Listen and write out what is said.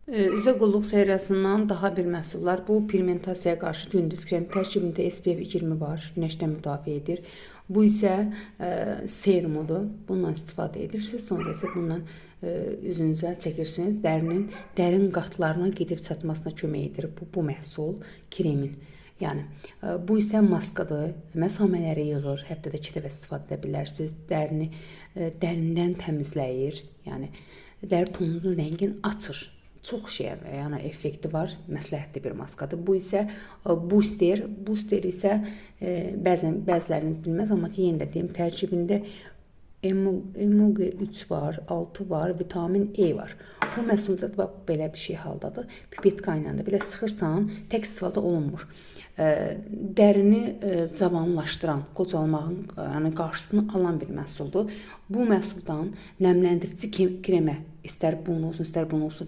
Üzə qulluq seriyasından daha bir məhsullar. Bu pigmentasiyaya qarşı gündüz kremi tərkibində SPF 20 var, günəşdən müdafiə edir. Bu isə serumudur. Bundan istifadə edirsiniz. Sonra isə bundan üzünüzə çəkirsiniz. Dərinin dərin qatlarına gedib çatmasına kömək edir bu məhsul kremin. Yəni bu isə maskadır. Məsamələri yığır. Həftədə 2 dəfə istifadə edə bilərsiniz. Dərini dərindən təmizləyir. Yəni dəri tonunuzun rəngini açır. Çox yəni effekti var, məsləhətli bir maskadır. Bu isə booster. Booster isə bəziləriniz bilməz, amma ki, yenə də deyim, tərkibində omega 3 var, 6 var, vitamin E var. Bu məhsulda belə bir şey haldadır. Pipetka ilə də belə sıxırsan, tək istifadə olunmur. Dərini cavanlaşdıran, qocalmağın qarşısını alan bir məhsuldur. Bu məhsuldan nəmləndirici kremə, istər bunun olsun, istər bunun olsun,